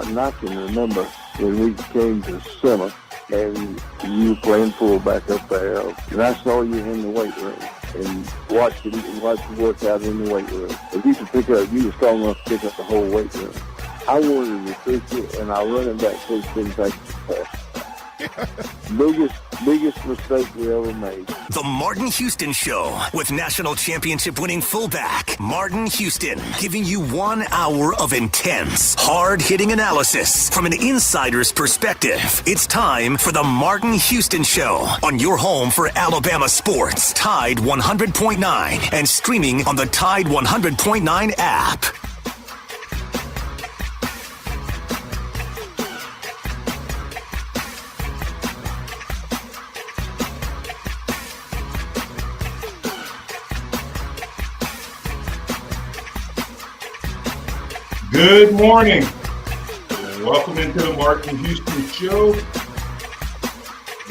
Martin, I can remember when we came to summer and you were playing fullback up there, and I saw you in the weight room and watched you work out in the weight room. If you were strong enough to pick up the whole weight room. I wanted to fix it, and our running back coach didn't take the pass. Biggest mistake we ever made. The Martin Houston Show with national championship winning fullback Martin Houston, giving you 1 hour of intense, hard-hitting analysis from an insider's perspective. It's time for the Martin Houston Show on your home for Alabama sports, Tide 100.9, and streaming on the Tide 100.9 app. Good morning. Welcome into the Martin Houston Show.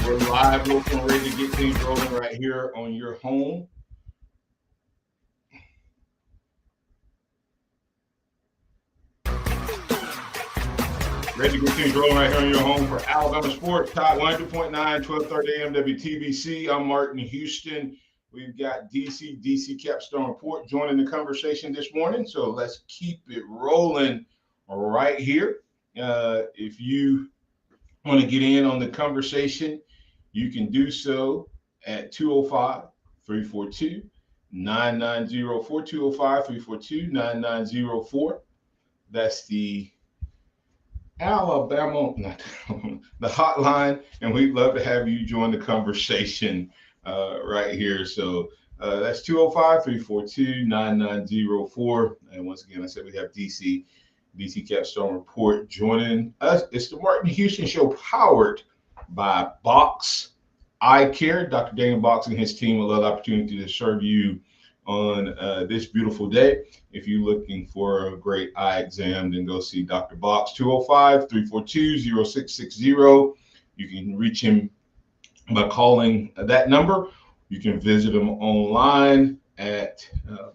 We're live, local, and ready to get things rolling right here on your home. Ready to get things rolling right here on your home for Alabama sports. Tide 100.9, 1230 AM WTBC. I'm Martin Houston. We've got DC Capstone Report joining the conversation this morning. So let's keep it rolling right here. If you want to get in on the conversation, you can do so at 205-342-9904, 205-342-9904. That's the Alabama, the hotline, and we'd love to have you join the conversation right here. So that's 205-342-9904. And once again, I said we have DC Capstone Report joining us. It's the Martin Houston Show powered by Box Eye Care. Dr. Daniel Box and his team will love the opportunity to serve you on this beautiful day. If you're looking for a great eye exam, then go see Dr. Box, 205-342-0660. You can reach him by calling that number. You can visit them online at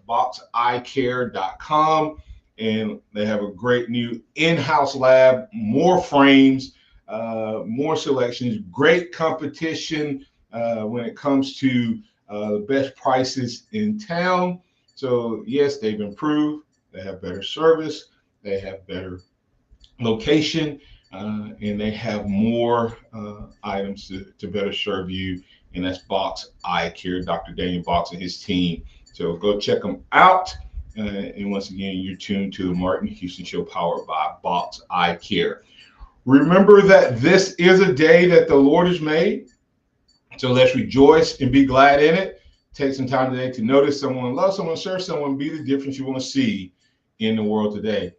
boxeyecare.com, and they have a great new in-house lab, more frames, more selections, great competition when it comes to the best prices in town. So yes, they've improved. They have better service. They have better location. And they have more items to better serve you, and that's Box Eye Care, Dr. Daniel Box and his team. So go check them out. And once again, you're tuned to the Martin Houston Show powered by Box Eye Care. Remember that this is a day that the Lord has made. So let's rejoice and be glad in it. Take some time today to notice someone, love someone, serve someone, be the difference you want to see in the world today.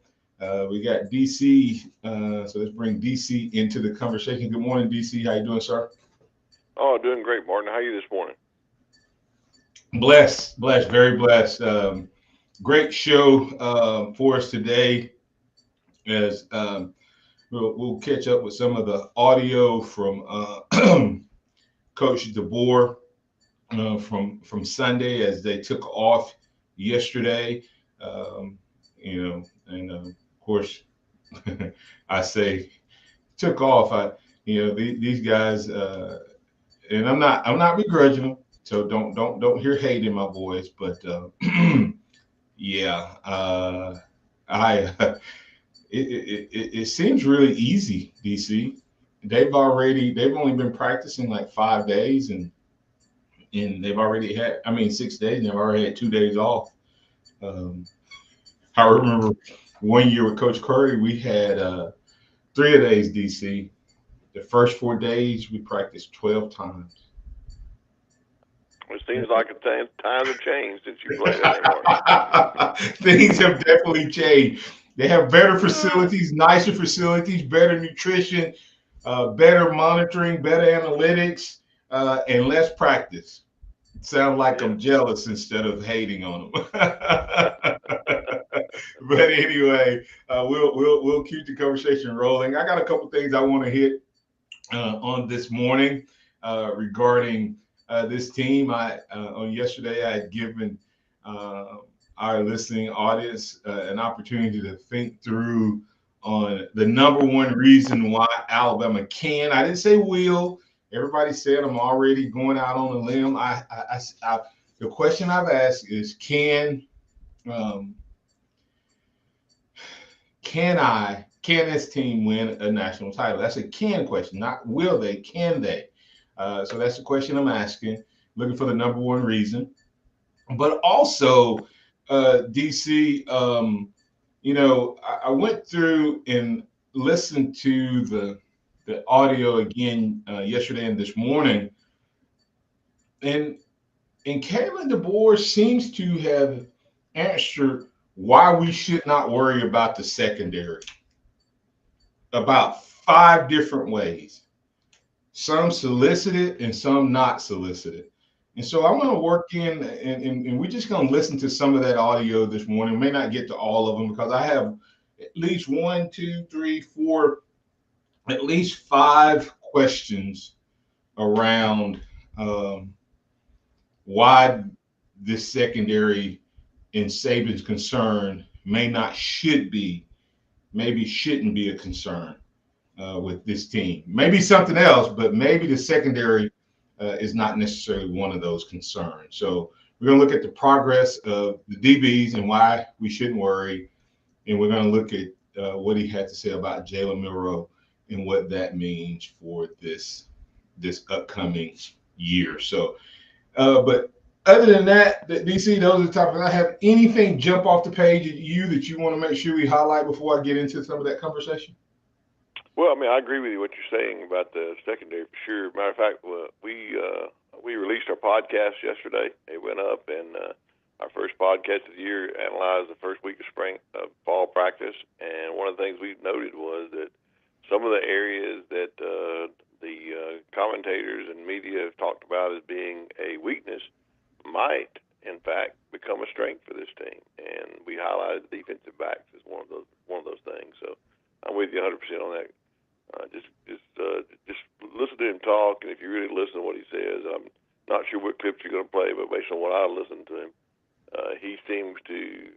We got DC, so let's bring DC into the conversation. Good morning, DC. How you doing, sir? Oh, doing great, Martin. How are you this morning? Blessed, very blessed. Great show for us today. As we'll catch up with some of the audio from Coach DeBoer from Sunday as they took off yesterday. Of course, I say took off. These guys, and I'm not begrudging them. So don't hear hate in my voice. But it seems really easy, DC. They've only been practicing like 5 days, and they've already had 6 days, and they've already had 2 days off. I remember 1 year with Coach Curry, we had 3 days, DC. The first 4 days, we practiced 12 times. It seems like times have changed since you played that anymore. Things have definitely changed. They have better facilities, nicer facilities, better nutrition, better monitoring, better analytics, and less practice. Sound like I'm jealous instead of hating on them. But anyway, we'll keep the conversation rolling. I got a couple things I want to hit on this morning regarding this team. On yesterday, I had given our listening audience an opportunity to think through on the number one reason why Alabama can. I didn't say will. Everybody said I'm already going out on a limb. The question I've asked is can this team win a national title? That's a can question, not will they, can they? So that's the question I'm asking, looking for the number one reason. But also, DC, I went through and listened to the audio again yesterday and this morning, and Kalen DeBoer seems to have answered why we should not worry about the secondary about 5 different ways. Some solicited and some not solicited. And so I'm going to work in, and we're just going to listen to some of that audio this morning. We may not get to all of them because I have at least 1, 2, 3, 4, at least 5 questions around why this secondary in Saban's concern maybe shouldn't be a concern with this team. Maybe something else, but maybe the secondary is not necessarily one of those concerns. So we're going to look at the progress of the DBs and why we shouldn't worry. And we're going to look at what he had to say about Jalen Milroe and what that means for this upcoming year. So, but other than that, DC, those are the topics. I have anything jump off the page at you that you want to make sure we highlight before I get into some of that conversation? Well, I mean, I agree with you what you're saying about the secondary for sure. Matter of fact, we released our podcast yesterday. It went up, and our first podcast of the year analyzed the first week of fall practice. And one of the things we noted was that some of the areas that the commentators and media have talked about as being a weakness might, in fact, become a strength for this team. And we highlighted the defensive backs as one of those things. So I'm with you 100% on that. Just listen to him talk, and if you really listen to what he says, I'm not sure what clips you're going to play, but based on what I listened to him, he seems to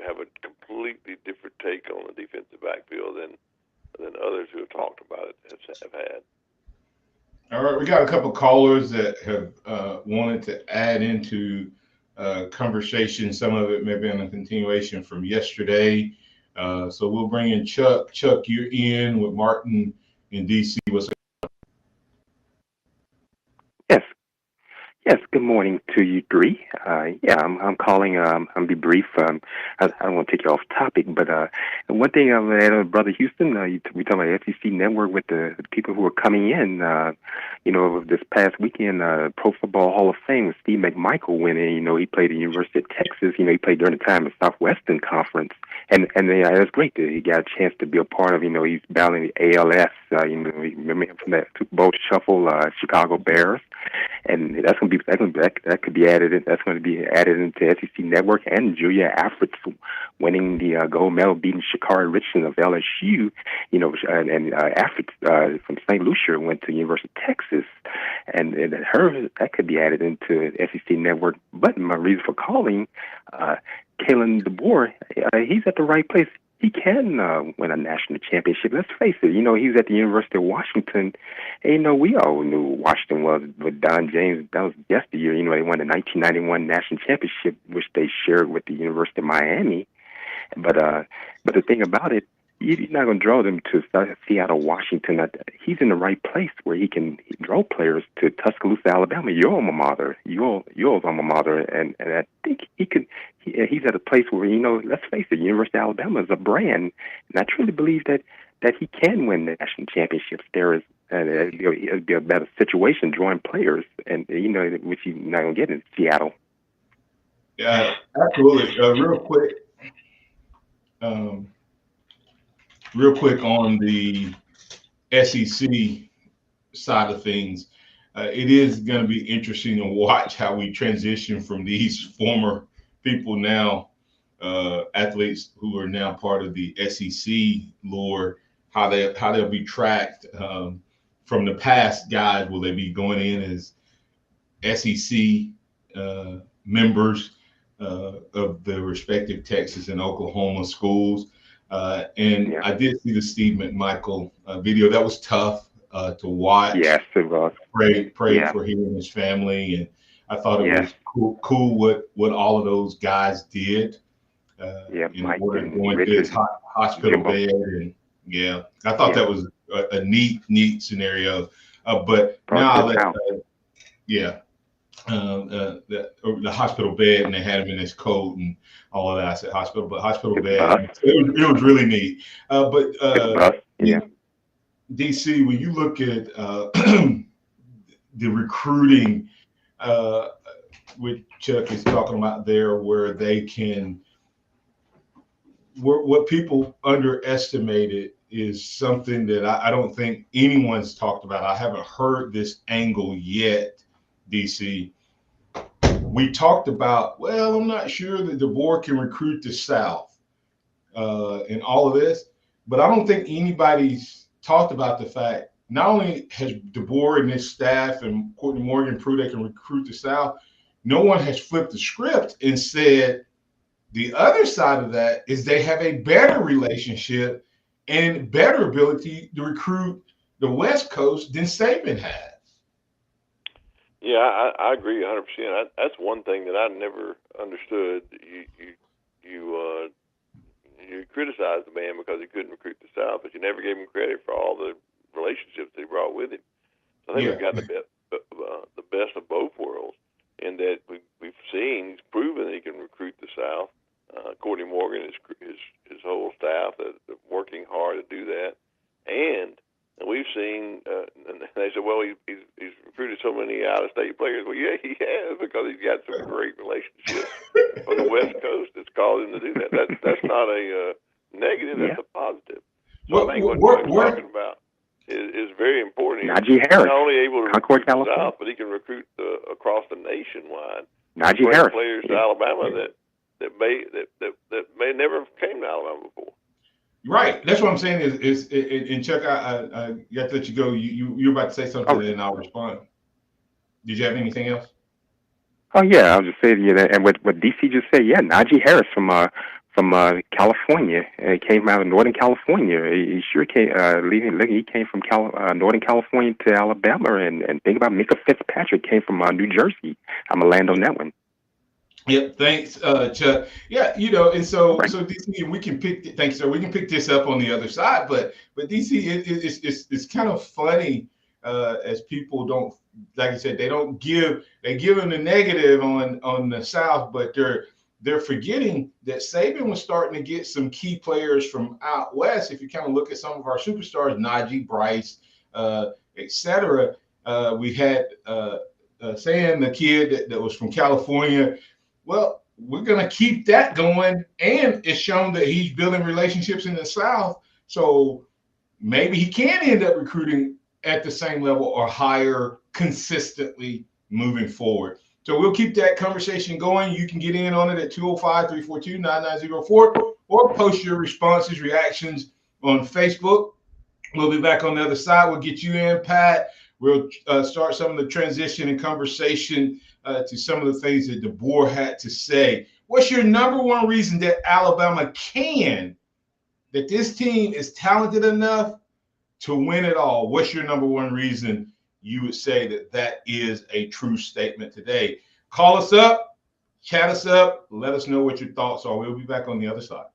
have a completely different take on the defensive backfield than others who have talked about it have had. All right, we got a couple callers that have wanted to add into conversation. Some of it may be in a continuation from yesterday. So we'll bring in Chuck. Chuck, you're in with Martin in DC. What's up? Yes. Good morning to you three. I'm calling. I'm be brief. I don't want to take you off topic, but one thing, Brother Houston, we talking about SEC Network with the people who are coming in. This past weekend, Pro Football Hall of Fame with Steve McMichael went in. He played at the University of Texas. He played during the time of Southwestern Conference, and it was great that he got a chance to be a part of. He's battling the ALS. Remember him from that Super Bowl shuffle, Chicago Bears, and that could be added in. That's going to be added into SEC Network. And Julia Afrits winning the gold medal, beating Shakari Richardson of LSU. And Afrits from St. Lucia went to the University of Texas, and that could be added into SEC Network. But my reason for calling, Kalen DeBoer, he's at the right place. He can win a national championship. Let's face it. He's at the University of Washington. And, we all knew Washington was with Don James. That was yesteryear. They won the 1991 national championship, which they shared with the University of Miami. But the thing about it, you're not going to draw them to Seattle, Washington. He's in the right place where he can draw players to Tuscaloosa, Alabama, your alma mater, your alma mater, and I think he's at a place where, let's face it, University of Alabama is a brand, and I truly believe that he can win the national championships. It'd be a better situation drawing players, and which you're not going to get in Seattle. Yeah, absolutely. Real quick on the SEC side of things, it is going to be interesting to watch how we transition from these former people now, athletes who are now part of the SEC lore, how they'll be tracked from the past guys. Will they be going in as SEC members of the respective Texas and Oklahoma schools? And I did see the Steve McMichael video. That was tough to watch. Yes, it was. Prayed for him and his family, and I thought it was cool what all of those guys did. Mike order and going to Richard, his hospital Jimbo. bed, and I thought that was a neat scenario. But now I'll let the hospital bed, and they had him in his coat and all of that. I said hospital bed. It was really neat. DC, when you look at the recruiting, which Chuck is talking about there, where they can, what people underestimated is something that I don't think anyone's talked about. I haven't heard this angle yet, DC. We talked about, well, I'm not sure that DeBoer can recruit the South and all of this, but I don't think anybody's talked about the fact, not only has DeBoer and his staff and Courtney Morgan proved they can recruit the South, no one has flipped the script and said the other side of that is they have a better relationship and better ability to recruit the West Coast than Saban has. Yeah, I agree 100%. That's one thing that I never understood. You criticized the man because he couldn't recruit the South, but you never gave him credit for all the relationships that he brought with him. So I think we've got the best of both worlds in that we've seen, he's proven that he can recruit the South. Courtney Morgan, his whole staff, are working hard to do that. And we've seen, and they said, well, he's recruited so many out-of-state players. Well, yeah, he has, because he's got some great relationships on the West Coast that's caused him to do that. That's not a negative, that's a positive. So I think what you're talking about is very important. Najee Harris, not only able to Concord, recruit the California, South, but he can recruit across the nationwide. Najee Harris, players to Alabama that may never have came to Alabama before. Right. That's what I'm saying is and Chuck, I got to let you go. You're about to say something and I'll respond. Did you have anything else? Oh yeah, I was just saying, and what DC just said, Najee Harris from California, came out of Northern California. He sure came. He came from Northern California to Alabama, and think about Micah Fitzpatrick came from New Jersey. I'm gonna land on that one. Yep, thanks, Chuck. Yeah, and so DC, we can pick. Thanks, sir. We can pick this up on the other side, but DC, it's kind of funny as people don't, like I said, they give them the negative on the South, but they're forgetting that Saban was starting to get some key players from out west. If you kind of look at some of our superstars, Najee, Bryce, etc. We had Sam, the kid that was from California. Well, we're going to keep that going, and it's shown that he's building relationships in the South. So maybe he can end up recruiting at the same level or higher consistently moving forward. So we'll keep that conversation going. You can get in on it at 205-342-9904 or post your responses, reactions on Facebook. We'll be back on the other side. We'll get you in, Pat. We'll start some of the transition and conversation to some of the things that DeBoer had to say. What's your number one reason that Alabama that this team is talented enough to win it all? What's your number one reason you would say that is a true statement today? Call us up, chat us up, let us know what your thoughts are. We'll be back on the other side.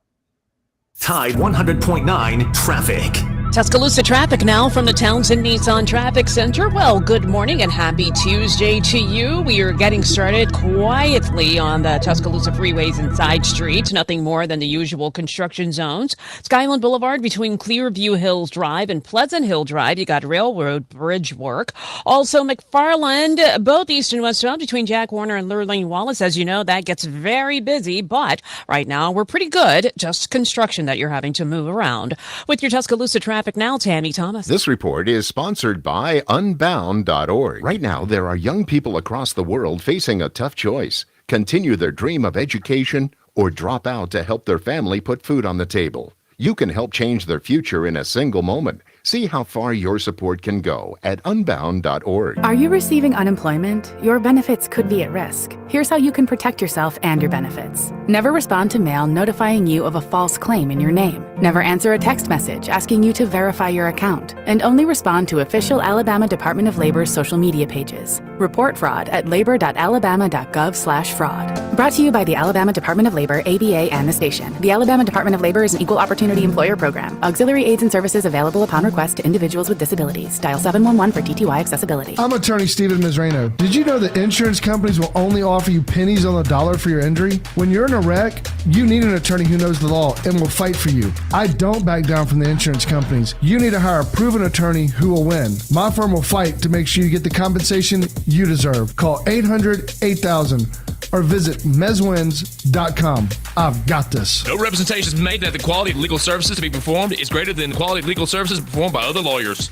Tide 100.9 traffic. Tuscaloosa traffic now from the Townsend Nissan Traffic Center. Well, good morning and happy Tuesday to you. We are getting started quietly on the Tuscaloosa freeways and side streets. Nothing more than the usual construction zones. Skyland Boulevard between Clearview Hills Drive and Pleasant Hill Drive. You got railroad bridge work. Also, McFarland, both east and westbound between Jack Warner and Lurleen Wallace. As you know, that gets very busy, but right now we're pretty good. Just construction that you're having to move around. With your Tuscaloosa traffic now, Tammy Thomas. This report is sponsored by Unbound.org. Right now, there are young people across the world facing a tough choice. Continue their dream of education or drop out to help their family put food on the table. You can help change their future in a single moment. See how far your support can go at unbound.org. Are you receiving unemployment? Your benefits could be at risk. Here's how you can protect yourself and your benefits. Never respond to mail notifying you of a false claim in your name. Never answer a text message asking you to verify your account. And only respond to official Alabama Department of Labor's social media pages. Report fraud at labor.alabama.gov/fraud. Brought to you by the Alabama Department of Labor, ABA, and the station. The Alabama Department of Labor is an equal opportunity employer program. Auxiliary aids and services available upon request to individuals with disabilities. Dial 711 for TTY accessibility. I'm attorney Stephen Mizrano. Did you know that insurance companies will only offer you pennies on the dollar for your injury? When you're in a wreck, you need an attorney who knows the law and will fight for you. I don't back down from the insurance companies. You need to hire a proven attorney who will win. My firm will fight to make sure you get the compensation you deserve. Call 800-8000 or visit mezwins.com. I've got this. No representations made that the quality of legal services to be performed is greater than the quality of legal services performed by other lawyers.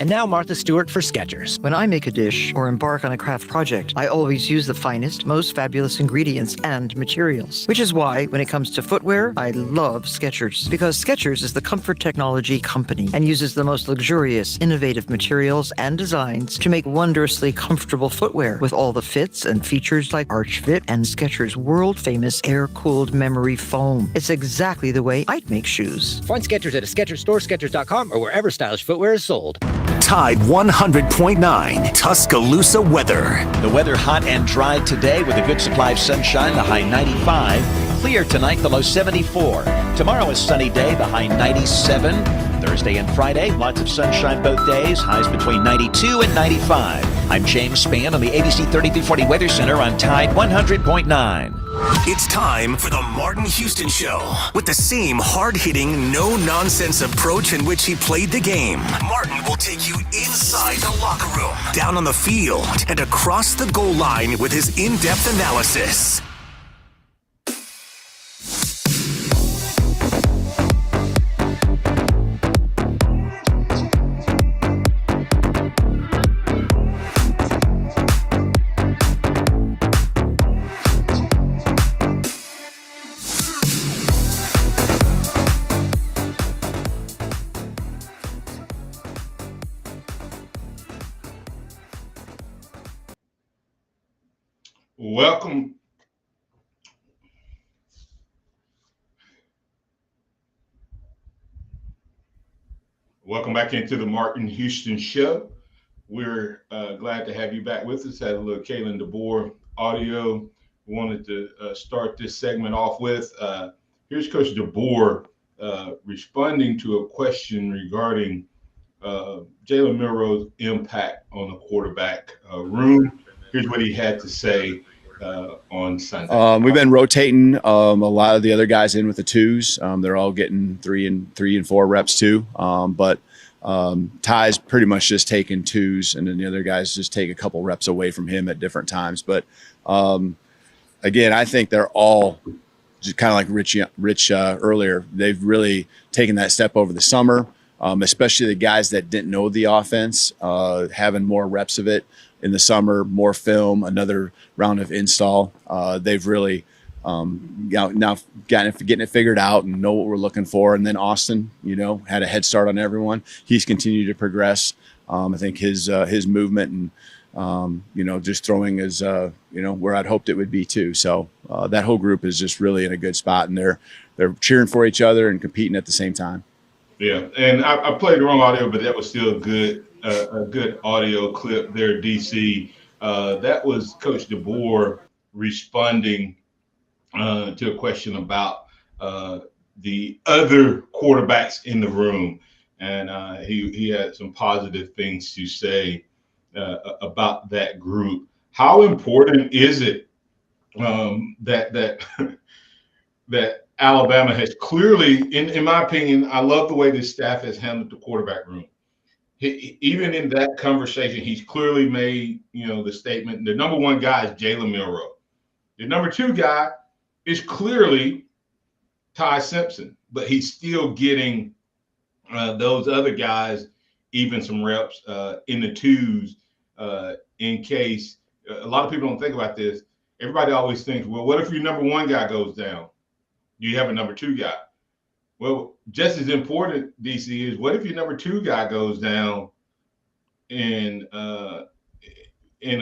And now Martha Stewart for Skechers. When I make a dish or embark on a craft project, I always use the finest, most fabulous ingredients and materials. Which is why, when it comes to footwear, I love Skechers. Because Skechers is the comfort technology company and uses the most luxurious, innovative materials and designs to make wondrously comfortable footwear with all the fits and features like Arch Fit and Skechers' world-famous air-cooled memory foam. It's exactly the way I'd make shoes. Find Skechers at a Skechers store, Skechers.com, or wherever stylish footwear is sold. Tide 100.9 Tuscaloosa weather. The weather hot and dry today with a good supply of sunshine, the high 95. Clear tonight, the low 74. Tomorrow is sunny day, the high 97. Thursday and Friday, lots of sunshine both days, highs between 92 and 95. I'm James Spann on the ABC 3340 Weather Center on Tide 100.9. It's time for the Martin Houston Show. With the same hard-hitting, no-nonsense approach in which he played the game, Martin will take you inside the locker room, down on the field, and across the goal line with his in-depth analysis. Welcome back into the Martin Houston Show. We're glad to have you back with us. Had a little Kalen DeBoer audio. Wanted to start this segment off with. Here's Coach DeBoer responding to a question regarding Jalen Milroe's impact on the quarterback room. Here's what he had to say on Sunday. We've been rotating a lot of the other guys in with the twos. They're all getting three and four reps too. But Ty's pretty much just taking twos, and then the other guys just take a couple reps away from him at different times. But again, I think they're all just kind of like Rich earlier. They've really taken that step over the summer, especially the guys that didn't know the offense, having more reps of it in the summer, more film, another round of install. They've really now getting it figured out and know what we're looking for. And then Austin, had a head start on everyone. He's continued to progress. I think his movement and just throwing is where I'd hoped it would be too. So that whole group is just really in a good spot, and they're cheering for each other and competing at the same time. Yeah, and I played the wrong audio, but that was still a good audio clip there, DC. That was Coach DeBoer responding to a question about the other quarterbacks in the room, and he had some positive things to say about that group. How important is it that Alabama has clearly, in my opinion, I love the way this staff has handled the quarterback room. Even in that conversation, he's clearly made, the statement, the number one guy is Jalen Milroe. The number two guy is clearly Ty Simpson, but he's still getting those other guys even some reps in the twos in case. A lot of people don't think about this. Everybody always thinks, well, what if your number one guy goes down? Do you have a number two guy? Well, just as important, DC, is what if your number 2 guy goes down in a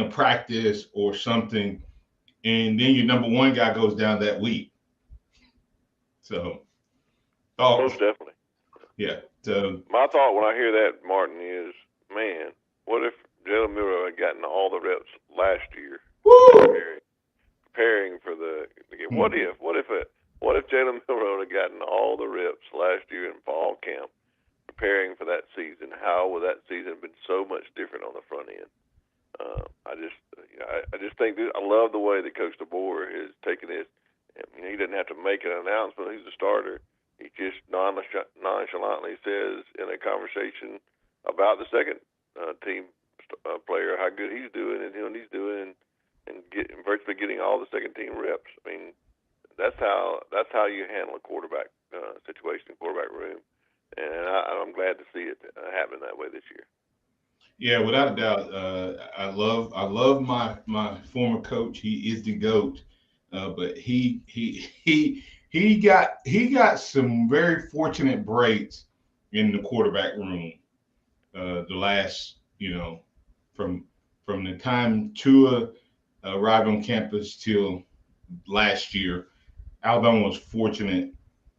practice or something, and then your number 1 guy goes down that week. So, Most definitely. Yeah. So my thought when I hear that, Martin, is, man, what if Jalen Milroe had gotten all the reps last year, preparing for the game? What if Jalen Milroe had gotten all the reps last year in fall camp, preparing for that season? How would that season have been so much different on the front end? I just think I love the way that Coach DeBoer has taken this. He doesn't have to make an announcement. He's a starter. He just nonchalantly says in a conversation about the second team player how good he's doing and what he's doing, and virtually getting all the second team reps. I mean, that's how you handle a quarterback situation, quarterback room, and I'm glad to see it happen that way this year. Yeah, without a doubt. I love my former coach. He is the GOAT, but he got some very fortunate breaks in the quarterback room. The last, from the time Tua arrived on campus till last year, Alabama was fortunate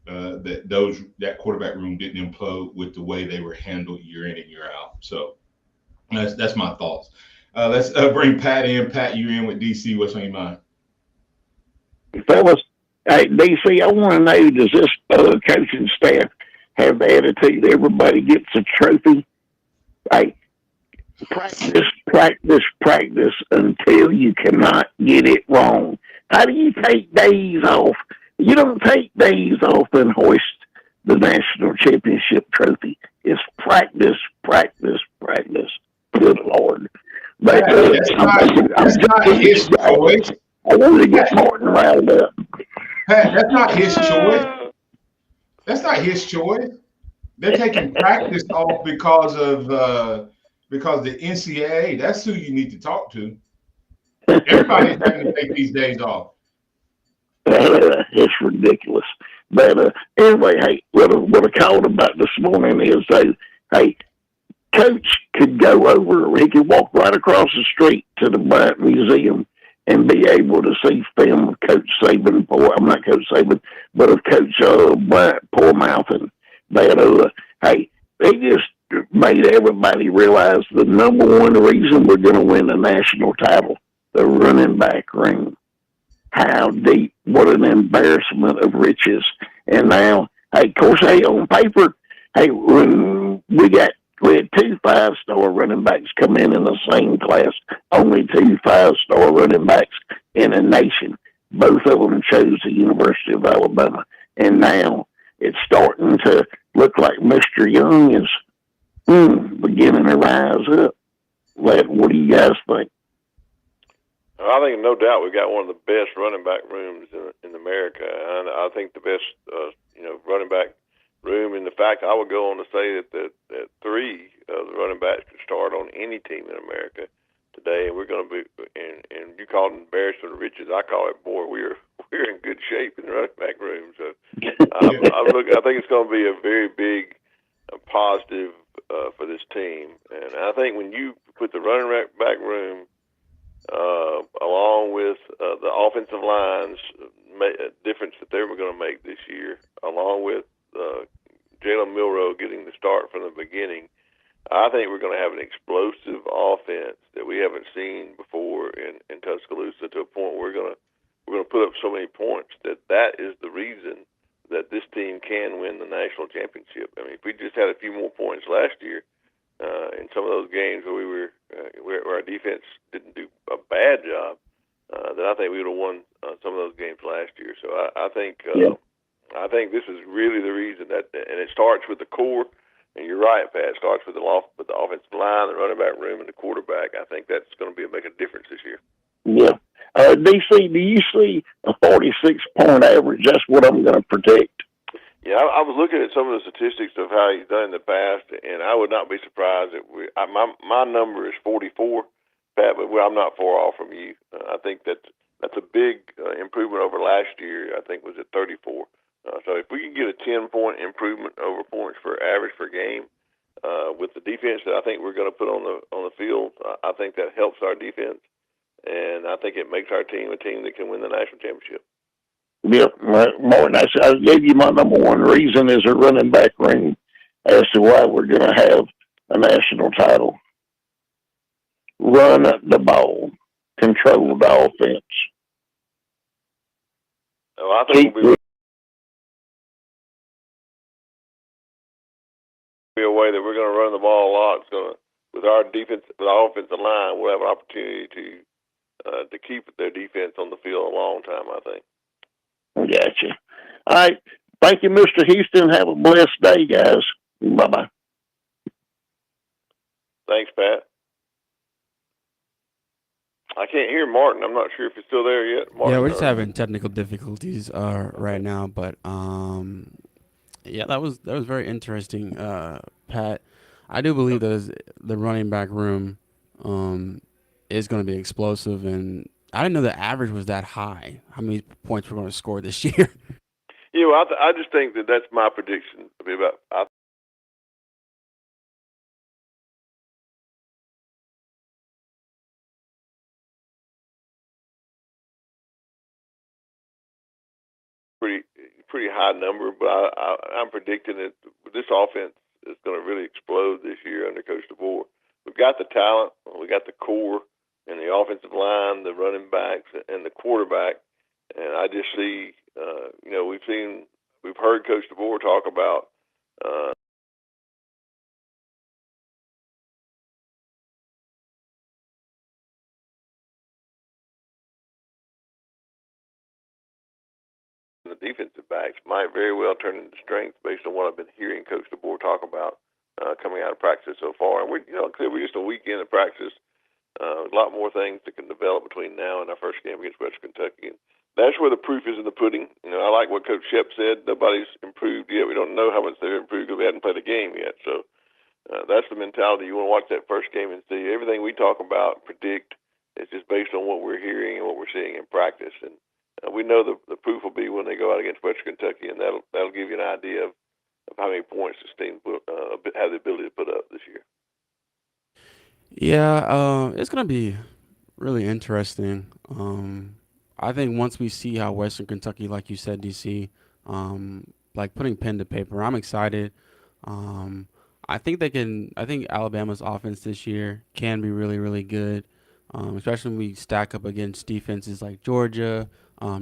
that quarterback room didn't implode with the way they were handled year in and year out. So that's my thoughts. Let's bring Pat in. Pat, you in with DC? What's on your mind? Fellas, hey, DC, I want to know, does this coaching staff have the attitude everybody gets a trophy? Hey, practice until you cannot get it wrong. How do you take days off? You don't take days off and hoist the national championship trophy. It's practice. Good Lord. But that's not his choice. I wanted to get Martin riled up. That's not his choice. That's not his choice. They're taking practice off because the NCAA. That's who you need to talk to. Everybody's having to take these days off. It's ridiculous. But anyway, hey, what I called about this morning is, hey, Coach could go over, he could walk right across the street to the Bryant Museum and be able to see film of Coach Saban, I'm not Coach Saban, but of Coach Bryant poor mouthing. That, hey, they just made everybody realize the number one reason we're going to win the national title, the running back room. How deep, what an embarrassment of riches. And now, hey, of course, hey, on paper, hey, when we had 2 5-star running backs come in the same class, only 2 5-star running backs in a nation. Both of them chose the University of Alabama. And now it's starting to look like Mr. Young is beginning to rise up. What do you guys think? I think no doubt we've got one of the best running back rooms in America, and I think the best running back room. In the fact, I would go on to say that 3 of the running backs could start on any team in America today, and we're going to be. And you call it embarrassment of riches. I call it, boy, we're in good shape in the running back room. So I think it's going to be a very big positive for this team, and I think when you put the running back room along with the offensive line's difference that they were going to make this year, along with Jalen Milroe getting the start from the beginning, I think we're going to have an explosive offense that we haven't seen before in Tuscaloosa, to a point where we're going to put up so many points that is the reason that this team can win the national championship. I mean, if we just had a few more points last year in some of those games where where our defense didn't do a bad job, then I think we would have won some of those games last year. So I think this is really the reason and it starts with the core. And you're right, Pat. It starts with the offensive line, the running back room, and the quarterback. I think that's going to make a difference this year. Yeah. DC, do you see a 46-point average? That's what I'm going to predict. Yeah, I was looking at some of the statistics of how he's done in the past, and I would not be surprised if my number is 44, Pat, but I'm not far off from you. I think that's a big improvement over last year. I think was at 34. So if we can get a 10-point improvement over points for average per game with the defense that I think we're going to put on the field, I think that helps our defense, and I think it makes our team a team that can win the national championship. Yep, Martin, I gave you my number one reason is a running back room as to why we're going to have a national title. Run the ball, control the offense. I think we'll be a way that we're going to run the ball a lot. It's going to, with our defense, with our offensive line, we'll have an opportunity to keep their defense on the field a long time, I think. Gotcha. All right. Thank you, Mr. Houston. Have a blessed day, guys. Bye-bye. Thanks, Pat. I can't hear Martin. I'm not sure if he's still there yet. Martin, yeah, we're just having technical difficulties right now, but yeah, that was very interesting, Pat. I do believe that the running back room is going to be explosive, and I didn't know the average was that high. How many points we're going to score this year? Yeah, well, I just think that's my prediction. Pretty high number, but I'm predicting that this offense is going to really explode this year under Coach DeBoer. We've got the talent, we got the core, and the offensive line, the running backs, and the quarterback. And I just see, we've heard Coach DeBoer talk about the defensive backs might very well turn into strength based on what I've been hearing Coach DeBoer talk about coming out of practice so far. And we're just a weekend of practice. A lot more things that can develop between now and our first game against Western Kentucky. And that's where the proof is in the pudding. I like what Coach Shep said. Nobody's improved yet. We don't know how much they've improved because we hadn't played a game yet. So that's the mentality. You want to watch that first game and see everything we talk about, predict. It's just based on what we're hearing and what we're seeing in practice. And we know the proof will be when they go out against Western Kentucky, and that'll give you an idea of how many points this team have the ability to put up this year. Yeah, it's going to be really interesting. I think once we see how Western Kentucky, like you said, DC, like putting pen to paper, I'm excited. I think Alabama's offense this year can be really, really good, especially when we stack up against defenses like Georgia,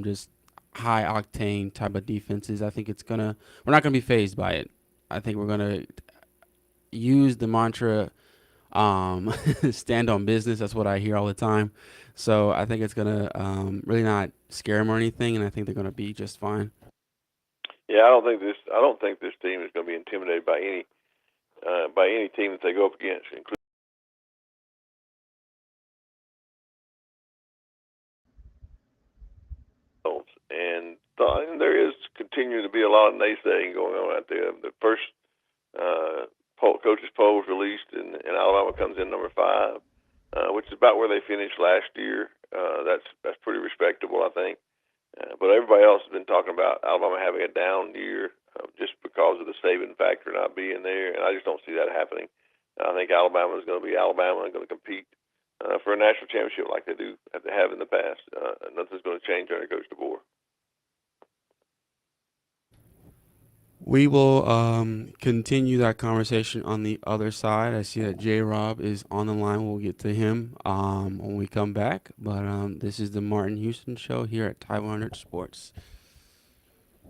just high octane type of defenses. I think we're not gonna be fazed by it. I think we're gonna use the mantra, stand on business. That's what I hear all the time. So I think it's gonna really not scare them or anything, and I think they're gonna be just fine. Yeah, I don't think this team is going to be intimidated by any team that they go up against, including. And there is continuing to be a lot of naysaying going on out there. The first coaches poll was released, and Alabama comes in number 5, which is about where they finished last year. That's pretty respectable, I think. But everybody else has been talking about Alabama having a down year just because of the Saban factor not being there, and I just don't see that happening. I think Alabama is going to be Alabama and going to compete for a national championship like they have in the past. Nothing's going to change under Coach DeBoer. We will continue that conversation on the other side. I see that J-Rob is on the line. We'll get to him when we come back. But this is the Martin Houston Show here at Ty 100 Sports.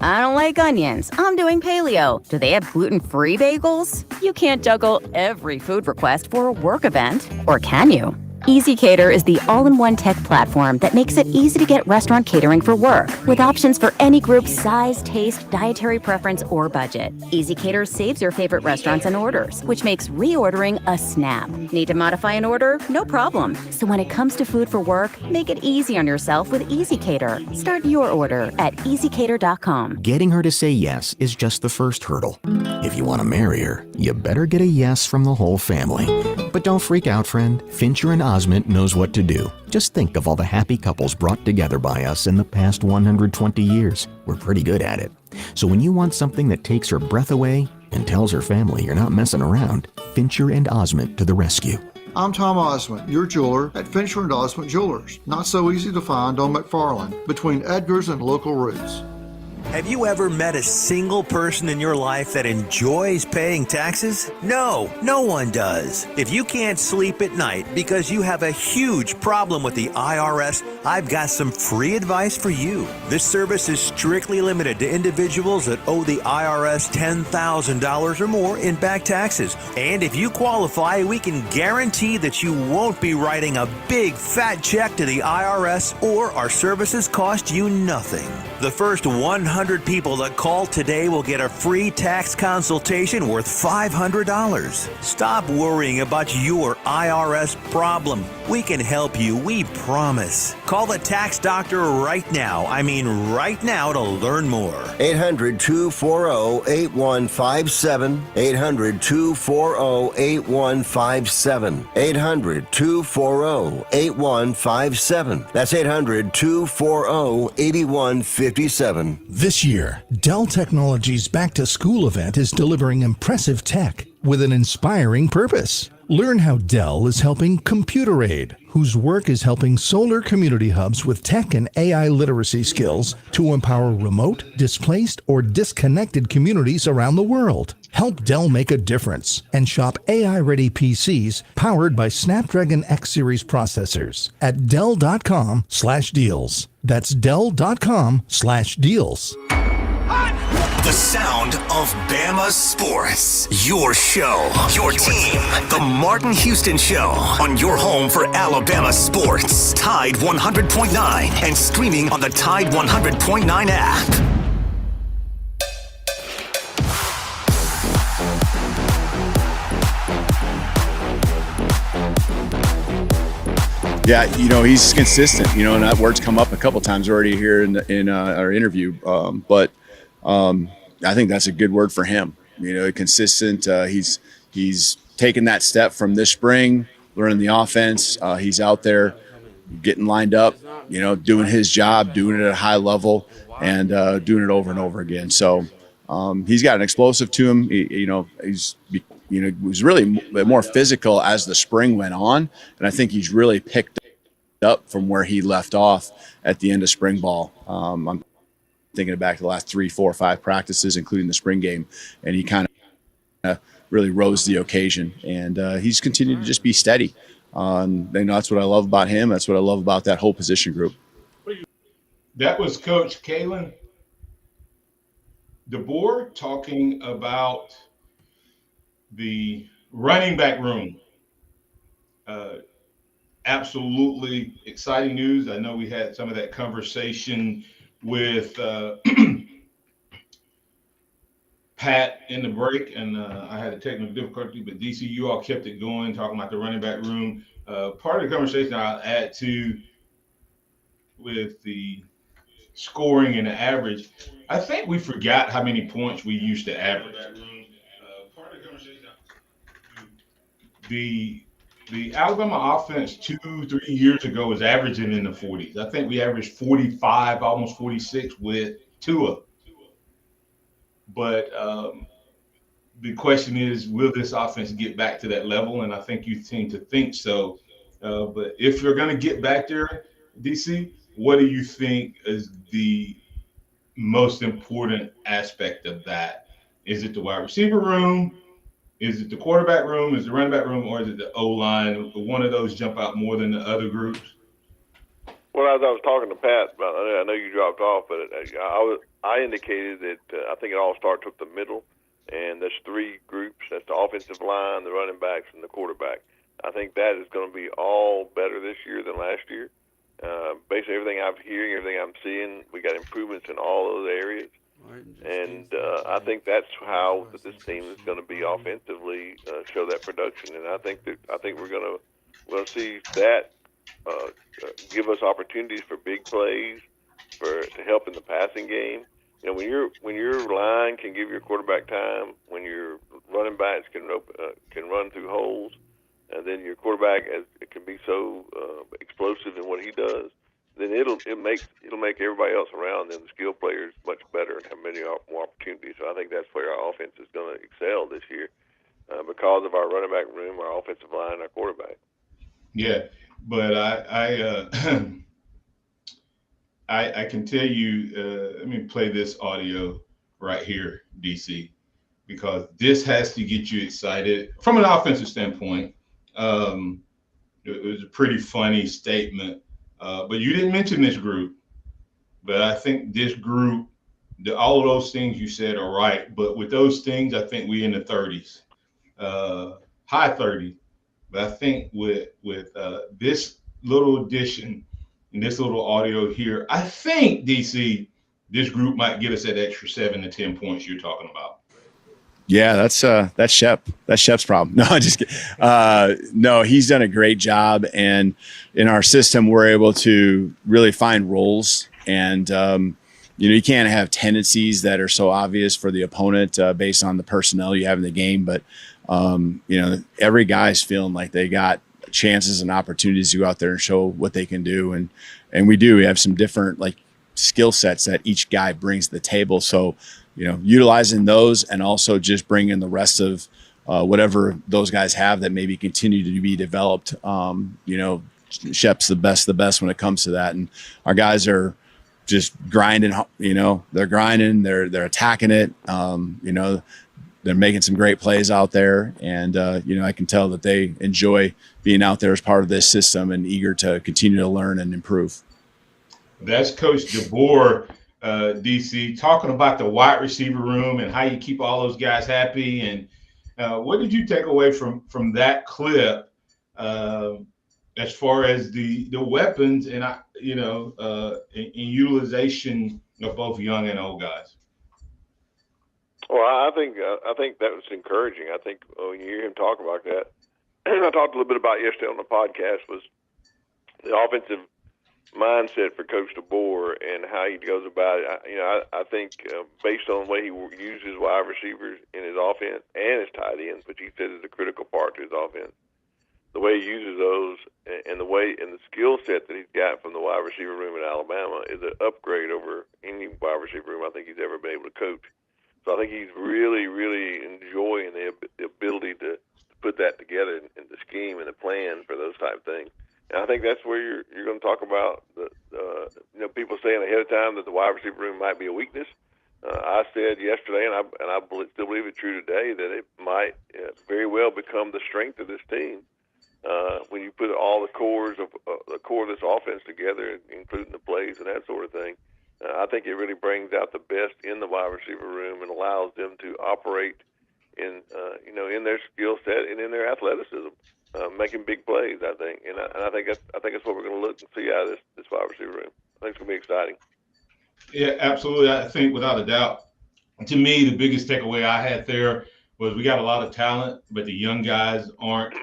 I don't like onions. I'm doing paleo. Do they have gluten-free bagels? You can't juggle every food request for a work event, or can you? EasyCater is the all-in-one tech platform that makes it easy to get restaurant catering for work, with options for any group size, taste, dietary preference, or budget. EasyCater saves your favorite restaurants and orders, which makes reordering a snap. Need to modify an order? No problem. So when it comes to food for work, make it easy on yourself with EasyCater. Start your order at easycater.com. Getting her to say yes is just the first hurdle. If you want to marry her, you better get a yes from the whole family. But don't freak out, friend. Fincher and Osment knows what to do. Just think of all the happy couples brought together by us in the past 120 years. We're pretty good at it. So when you want something that takes her breath away and tells her family you're not messing around, Fincher and Osment to the rescue. I'm Tom Osment, your jeweler at Fincher and Osment Jewelers. Not so easy to find on McFarland, between Edgar's and local routes. Have you ever met a single person in your life that enjoys paying taxes? No, no one does. If you can't sleep at night because you have a huge problem with the IRS, I've got some free advice for you. This service is strictly limited to individuals that owe the IRS $10,000 or more in back taxes. And if you qualify, we can guarantee that you won't be writing a big fat check to the IRS, or our services cost you nothing. The first 100 people that call today will get a free tax consultation worth $500. Stop worrying about your IRS problem. We can help you, we promise. Call the tax doctor right now. I mean right now, to learn more. 800-240-8157. 800-240-8157. 800-240-8157. That's 800-240-8157. This year, Dell Technologies Back to School event is delivering impressive tech with an inspiring purpose. Learn how Dell is helping Computer Aid, whose work is helping solar community hubs with tech and AI literacy skills to empower remote, displaced, or disconnected communities around the world. Help Dell make a difference and shop AI-ready PCs powered by Snapdragon X Series processors at Dell.com/deals. That's Dell.com/deals. The sound of Bama sports. Your show, your team. The Martin Houston Show on your home for Alabama sports. Tide 100.9 and streaming on the Tide 100.9 app. Yeah, he's consistent, and that word's come up a couple times already here in our interview. But I think that's a good word for him. Consistent. He's taken that step from this spring, learning the offense. He's out there getting lined up, doing his job, doing it at a high level, and doing it over and over again. So he's got an explosive to him. He was really more physical as the spring went on, and I think he's really picked up from where he left off at the end of spring ball. I'm thinking back to the last 3, 4, 5 practices, including the spring game, and he kind of really rose to the occasion, and he's continued to just be steady. That's what I love about him. That's what I love about that whole position group. That was Coach Kalen DeBoer talking about the running back room. Absolutely exciting news. I know we had some of that conversation with Pat in the break, and I had a technical difficulty, but DC, you all kept it going, talking about the running back room. Part of the conversation I'll add to with the scoring and the average, I think we forgot how many points we used to average. The Alabama offense 2-3 years ago was averaging in the 40s. I think we averaged 45, almost 46 with Tua. But the question is, will this offense get back to that level? And I think you seem to think so. But if you're going to get back there, DC, what do you think is the most important aspect of that? Is it the wide receiver room? Is it the quarterback room? Is it the running back room? Or is it the O-line? Will one of those jump out more than the other groups? Well, as I was talking to Pat, I know you dropped off, but I indicated that I think it all starts with the middle, and there's 3 groups. That's the offensive line, the running backs, and the quarterback. I think that is going to be all better this year than last year. Basically, everything I'm hearing, everything I'm seeing, we got improvements in all those areas. And I think that's how this team is going to be offensively, show that production. And I think we're going to see that give us opportunities for big plays, to help in the passing game. When your line can give your quarterback time, when your running backs can run through holes, and then your quarterback can be so explosive in what he does, then it'll make everybody else around them, the skill players, much better and have many more opportunities. So I think that's where our offense is going to excel this year because of our running back room, our offensive line, our quarterback. Yeah, but I can tell you. Let me play this audio right here, DC, because this has to get you excited from an offensive standpoint. It was a pretty funny statement, but you didn't mention this group. But I think this group, all of those things you said are right. But with those things, I think we in the 30s, high 30s. But I think with this little addition and this little audio here, I think, DC, this group might get us that extra 7 to 10 points you're talking about. Yeah, that's Shep. That's Shep's problem. No, I just no, he's done a great job, and in our system, we're able to really find roles, and you can't have tendencies that are so obvious for the opponent based on the personnel you have in the game, but every guy's feeling like they got chances and opportunities to go out there and show what they can do, and we do. We have some different skill sets that each guy brings to the table, so. Utilizing those and also just bringing the rest of whatever those guys have that maybe continue to be developed. Shep's the best when it comes to that. And our guys are just grinding, they're grinding, they're attacking it. They're making some great plays out there. And, I can tell that they enjoy being out there as part of this system and eager to continue to learn and improve. That's Coach DeBoer. DC, talking about the wide receiver room and how you keep all those guys happy. And what did you take away from that clip as far as the weapons and in utilization of both young and old guys? Well, I think that was encouraging. I think when you hear him talk about that, and I talked a little bit about yesterday on the podcast, was the offensive mindset for Coach DeBoer and how he goes about it. I think based on the way he uses wide receivers in his offense and his tight ends, which he says is a critical part to his offense, the way he uses those and the skill set that he's got from the wide receiver room in Alabama is an upgrade over any wide receiver room I think he's ever been able to coach. So I think he's really, really enjoying the ability to put that together in the scheme and the plan for those type of things. And I think that's where you're going to talk about people saying ahead of time that the wide receiver room might be a weakness. I said yesterday, and I still believe it's true today, that it might very well become the strength of this team when you put all the core of this offense together, including the plays and that sort of thing. I think it really brings out the best in the wide receiver room and allows them to operate in their skill set and in their athleticism. Making big plays, I think, and I think that's what we're going to look and see out of this wide receiver room. I think it's going to be exciting. Yeah, absolutely. I think without a doubt, to me, the biggest takeaway I had there was we got a lot of talent, but the young guys aren't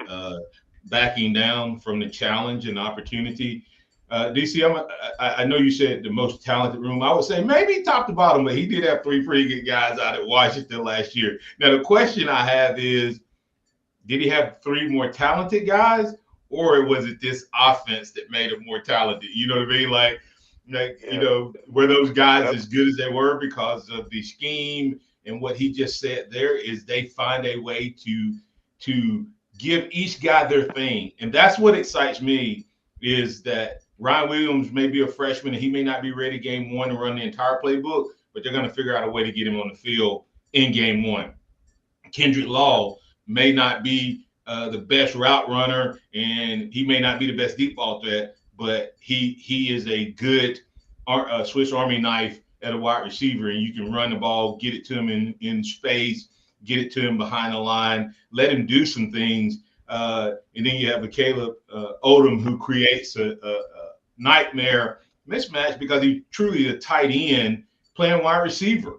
backing down from the challenge and opportunity. DC, I know you said the most talented room. I would say maybe top to bottom, but he did have 3 pretty good guys out at Washington last year. Now, the question I have is, did he have 3 more talented guys, or was it this offense that made him more talented? You know what I mean? Were those guys as good as they were because of the scheme and what he just said there is they find a way to give each guy their thing. And that's what excites me is that Ryan Williams may be a freshman and he may not be ready game 1 to run the entire playbook, but they're going to figure out a way to get him on the field in game 1. Kendrick Law may not be the best route runner, and he may not be the best deep ball threat, but he is a good Swiss Army knife at a wide receiver, and you can run the ball, get it to him in space, get it to him behind the line, let him do some things, and then you have a Caleb Odom who creates a nightmare mismatch because he's truly a tight end playing wide receiver.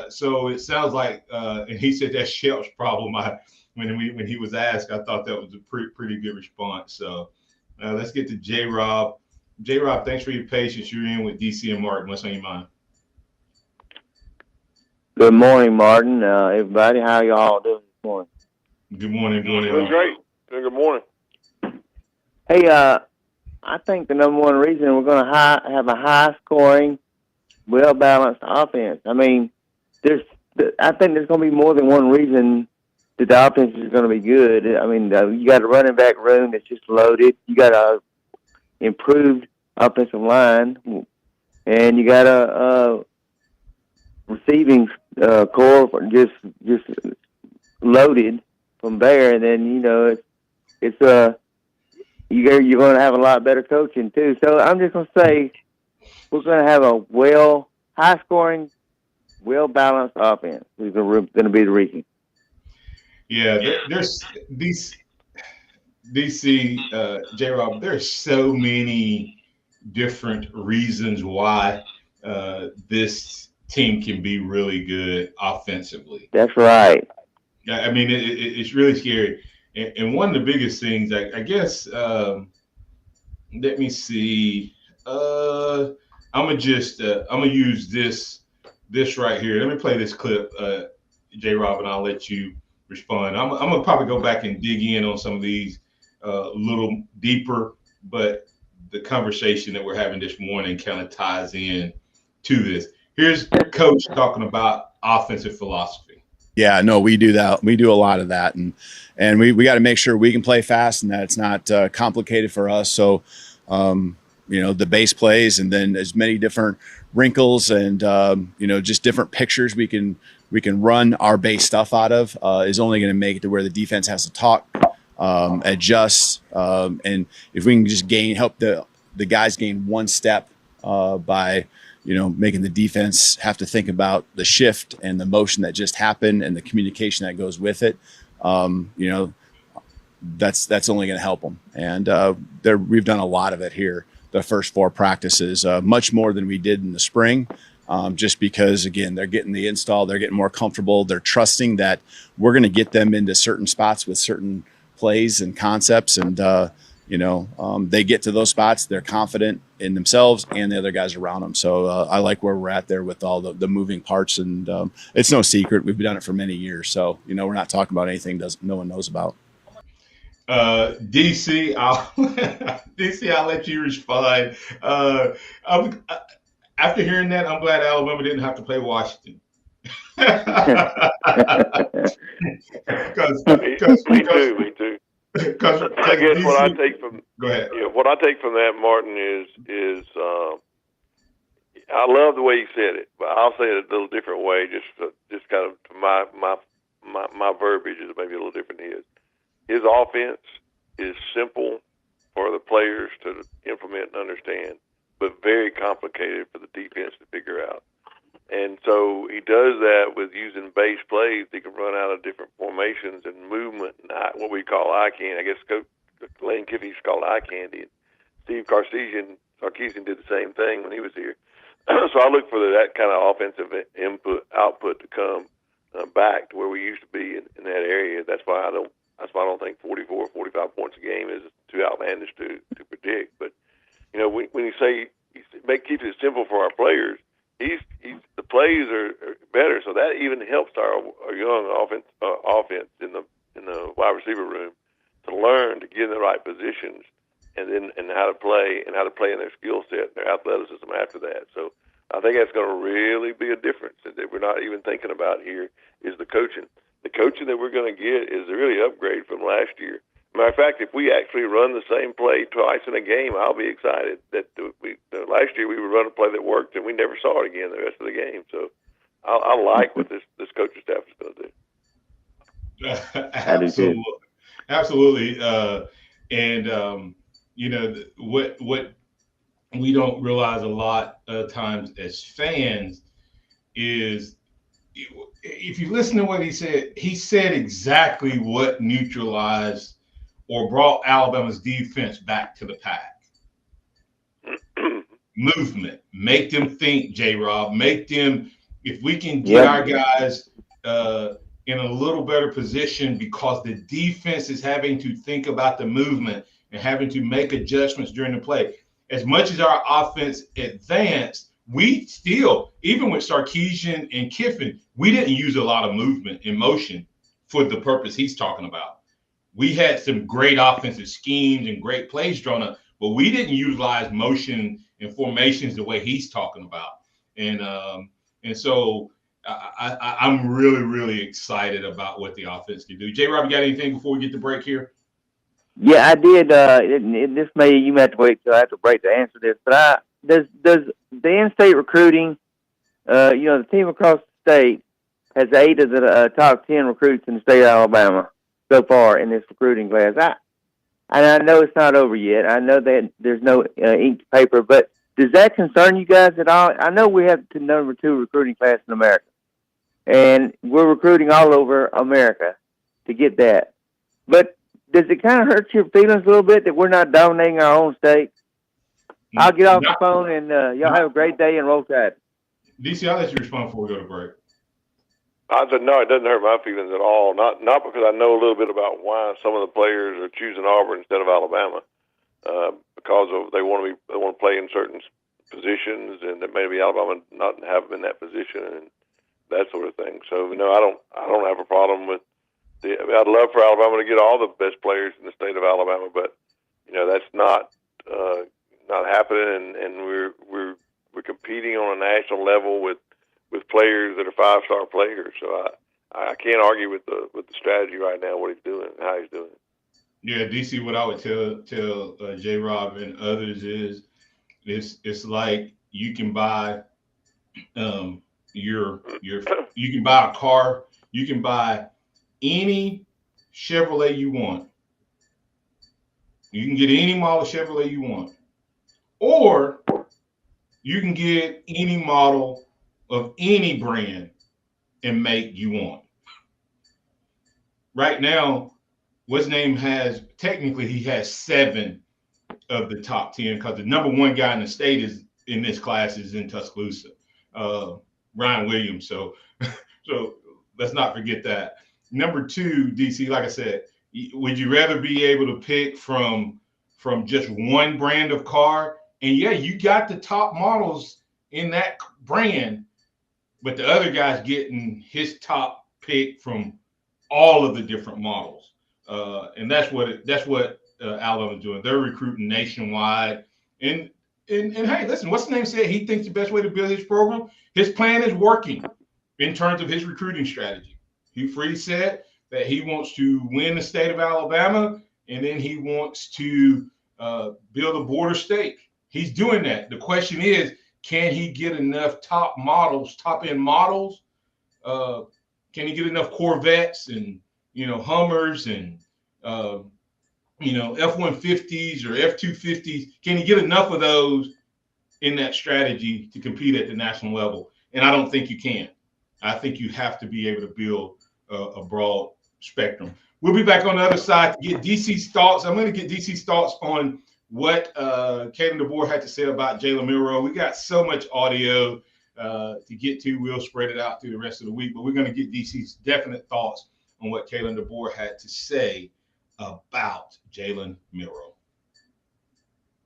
So it sounds like, and he said that's Shep's problem. When he was asked, I thought that was a pretty good response. So let's get to J-Rob. J-Rob, thanks for your patience. You're in with DC and Martin. What's on your mind? Good morning, Martin. Everybody, how y'all doing this morning? Good morning. Doing great. Good morning. Hey, I think the number one reason we're going to have a high-scoring, well-balanced offense. I mean, I think there's going to be more than one reason that the offense is going to be good. I mean, you got a running back room that's just loaded. You got a improved offensive line, and you got a receiving core just loaded from there. And then you're going to have a lot better coaching too. So I'm just going to say we're going to have a high-scoring, well-balanced offense. We're going to be the reason. Yeah, there's these DC J-Rob. There's so many different reasons why this team can be really good offensively. That's right. Yeah, I mean it's really scary. And one of the biggest things, I guess, let me see. I'm gonna use this right here. Let me play this clip, J-Rob, and I'll let you respond. I'm gonna probably go back and dig in on some of these a little deeper, but the conversation that we're having this morning kind of ties in to this. Here's Coach talking about offensive philosophy. Yeah, no, we do that. We do a lot of that, and we got to make sure we can play fast and that it's not complicated for us. So, the base plays, and then as many different wrinkles and just different pictures we can run our base stuff out of is only going to make it to where the defense has to talk, adjust, and if we can just help the guys gain one step by making the defense have to think about the shift and the motion that just happened and the communication that goes with it. That's only going to help them. And we've done a lot of it here, the first 4 practices, much more than we did in the spring, just because, again, they're getting the install, they're getting more comfortable. They're trusting that we're going to get them into certain spots with certain plays and concepts. And, they get to those spots, they're confident in themselves and the other guys around them. So I like where we're at there with all the moving parts. And it's no secret. We've done it for many years. So, we're not talking about anything no one knows about. DC, I'll let you respond. After hearing that, I'm glad Alabama didn't have to play Washington. Me too. I guess what I take from that, Martin, is I love the way he said it, but I'll say it a little different way. Just kind of my verbiage is maybe a little different than his. His offense is simple for the players to implement and understand, but very complicated for the defense to figure out. And so he does that with using base plays. He can run out of different formations and movement, and what we call eye candy. I guess Coach Lane Kiffey's called eye candy. And Steve Sarkisian did the same thing when he was here. So I look for that kind of offensive output to come back to where we used to be in that area. That's why I don't think 44, 45 points a game is too outlandish to predict. But when you say keeps it simple for our players, the plays are better, so that even helps our young offense in the wide receiver room to learn to get in the right positions and how to play in their skill set and their athleticism after that. So I think that's going to really be a difference that we're not even thinking about here is the coaching. The coaching that we're going to get is a really upgrade from last year. Matter of fact, if we actually run the same play twice in a game, I'll be excited. That last year we would run a play that worked, and we never saw it again the rest of the game. So I like what this coaching staff is going to do. Absolutely. What we don't realize a lot of times as fans is, if you listen to what he said exactly what neutralized or brought Alabama's defense back to the pack. Movement. Make them think, J-Rob. Make them, if we can get our guys in a little better position because the defense is having to think about the movement and having to make adjustments during the play. As much as our offense advanced, we still, even with Sarkisian and Kiffin, we didn't use a lot of movement and motion for the purpose he's talking about. We had some great offensive schemes and great plays drawn up, but we didn't utilize motion and formations the way he's talking about. And so I'm really, really excited about what the offense can do. J-Rob, you got anything before we get to break here? Yeah, I did. You may have to wait till I have to break to answer this. But does the in-state recruiting, the team across the state has 8 of the top 10 recruits in the state of Alabama so far in this recruiting class. I know it's not over yet. I know that there's no ink to paper, but does that concern you guys at all? I know we have the number 2 recruiting class in America, and we're recruiting all over America to get that. But does it kind of hurt your feelings a little bit that we're not dominating our own state? I'll get off the phone, and y'all have a great day and roll tide. DC, I'll let you respond before we go to break. I said, no, it doesn't hurt my feelings at all. Not because I know a little bit about why some of the players are choosing Auburn instead of Alabama, because they want to play in certain positions, and that maybe Alabama not have them in that position and that sort of thing. So no, I don't have a problem with I'd love for Alabama to get all the best players in the state of Alabama, but that's not happening, and we're competing on a national level with players that are 5-star players. So I can't argue with the strategy right now, what he's doing and how he's doing it. Yeah, DC, what I would tell J-Rob and others is it's like you can buy you can buy a car, you can buy any Chevrolet you want. You can get any model Chevrolet you want. Or you can get any model of any brand and make you want. Right now, what's name has he has 7 of the top 10 because the number 1 guy in the state is in this class is in Tuscaloosa, Ryan Williams. So let's not forget that. Number 2, DC, like I said, would you rather be able to pick from just one brand of car? And yeah, you got the top models in that brand, but the other guy's getting his top pick from all of the different models. And that's what Alabama's doing. They're recruiting nationwide. And hey, listen, what's the name said? He thinks the best way to build his program, his plan is working in terms of his recruiting strategy. Hugh Freeze said that he wants to win the state of Alabama, and then he wants to build a border state. He's doing that. The question is, can he get enough top-end models? Can he get enough Corvettes and Hummers and F-150s or F-250s? Can he get enough of those in that strategy to compete at the national level? And I don't think you can. I think you have to be able to build a broad spectrum. We'll be back on the other side to get DC's thoughts. I'm going to get DC's thoughts on what Kalen DeBoer had to say about Jalen Milroe. We got so much audio to get to. We'll spread it out through the rest of the week, but we're going to get DC's definite thoughts on what Kalen DeBoer had to say about Jalen Milroe.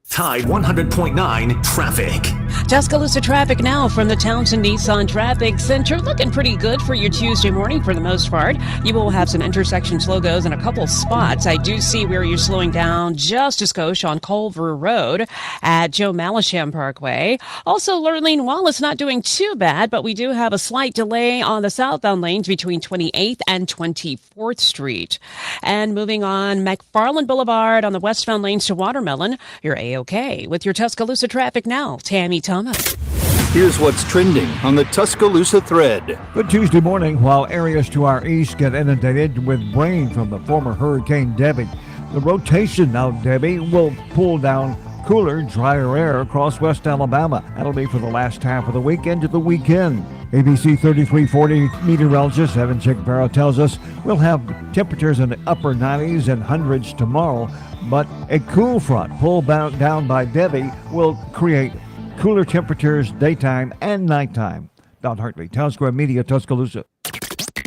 Tide 100.9 traffic. Tuscaloosa traffic now from the Townsend Nissan Traffic Center. Looking pretty good for your Tuesday morning for the most part. You will have some intersection slow-goes in a couple spots. I do see where you're slowing down just a skosh on Culver Road at Joe Malisham Parkway. Also, Lurleen Wallace not doing too bad, but we do have a slight delay on the southbound lanes between 28th and 24th Street. And moving on, McFarland Boulevard on the westbound lanes to Watermelon. You're A-OK with your Tuscaloosa traffic now. Tammy Thomas. Here's what's trending on the Tuscaloosa thread. Good Tuesday morning, while areas to our east get inundated with rain from the former Hurricane Debbie. The rotation of Debbie will pull down cooler, drier air across West Alabama. That'll be for the last half of the week into the weekend. ABC 3340 meteorologist Evan Chickbarrow tells us we'll have temperatures in the upper 90s and hundreds tomorrow, but a cool front pulled down by Debbie will create cooler temperatures daytime and nighttime. Don Hartley, Town Square Media, Tuscaloosa.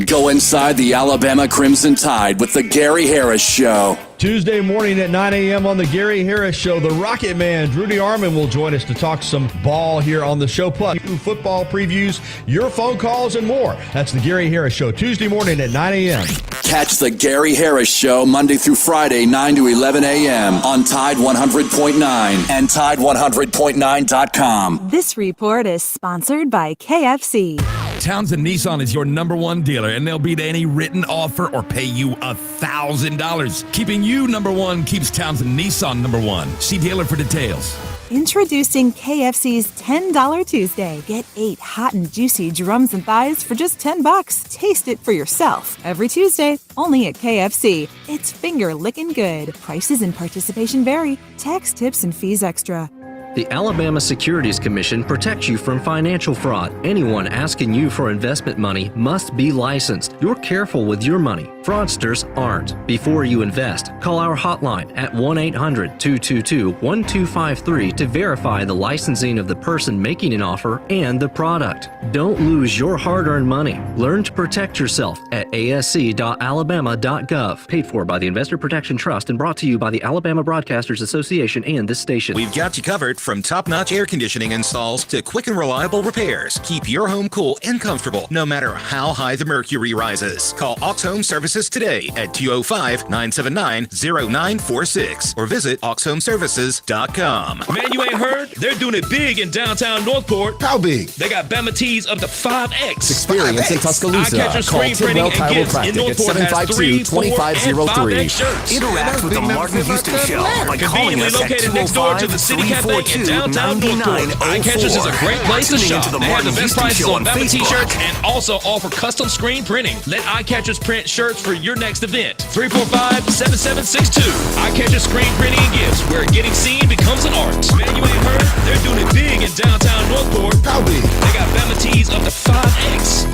Go inside the Alabama Crimson Tide with the Gary Harris Show. Tuesday morning at 9 a.m. on the Gary Harris Show, the Rocket Man, Rudy Armand, will join us to talk some ball here on the show, plus football previews, your phone calls, and more. That's the Gary Harris Show, Tuesday morning at 9 a.m. Catch the Gary Harris Show Monday through Friday, 9 to 11 a.m. on Tide 100.9 and Tide100.9.com. This report is sponsored by KFC. Townsend Nissan is your #1 dealer, and they'll beat any written offer or pay you $1,000. Keeping you #1 keeps Townsend Nissan #1. See dealer for details. Introducing KFC's $10 Tuesday. Get 8 hot and juicy drums and thighs for just $10. Taste it for yourself. Every Tuesday, only at KFC. It's finger licking good. Prices and participation vary. Tax, tips, and fees extra. The Alabama Securities Commission protects you from financial fraud. Anyone asking you for investment money must be licensed. You're careful with your money. Fraudsters aren't. Before you invest, call our hotline at 1-800-222-1253 to verify the licensing of the person making an offer and the product. Don't lose your hard-earned money. Learn to protect yourself at asc.alabama.gov. Paid for by the Investor Protection Trust and brought to you by the Alabama Broadcasters Association and this station. We've got you covered. From top-notch air conditioning installs to quick and reliable repairs, keep your home cool and comfortable no matter how high the mercury rises. Call Aux Home Services today at 205-979-0946 or visit auxhomeservices.com. Man, you ain't heard? They're doing it big in downtown Northport. How big? They got Bama tees up to 5X. Experience in Tuscaloosa. Eye-catcher screen printing and gifts in Northport has 3, 4, and 5X shirts. Interact with the Martin Houston Show by calling us at located next door to the City Cafe in downtown Northport. Eye-catchers is a great place to shop. They have the best prices on Bama t-shirts and also offer custom screen printing. Let Eye-catchers print shirts for your next event. 345-7762. Eye-catcher screen printing and gifts, where getting seen becomes an art. Man, you ain't heard? They're doing it big in downtown Northport. How big? They got Bama tees up to 5X.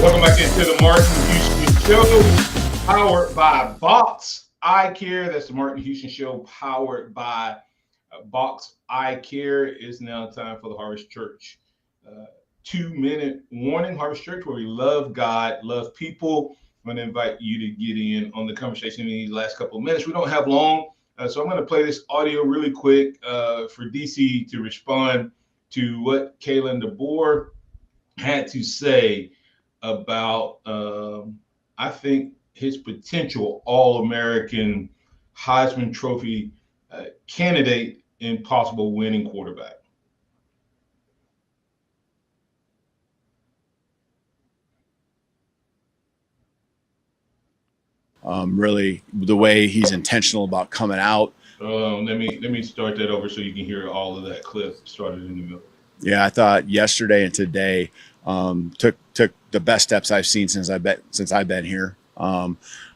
Welcome back into the Martin Houston Show, powered by Box Eye Care. That's the Martin Houston Show, powered by Box Eye Care. It's now time for the Harvest Church 2-minute warning. Harvest Church, where we love God, love people. I'm going to invite you to get in on the conversation in these last couple of minutes. We don't have long, so I'm going to play this audio really quick for DC to respond to what Kalen DeBoer had to say about, I think, his potential All-American Heisman Trophy candidate and possible winning quarterback. Really, the way he's intentional about coming out. Let me start that over so you can hear all of that clip started in the middle. Yeah, I thought yesterday and today took the best steps I've seen since I've been here.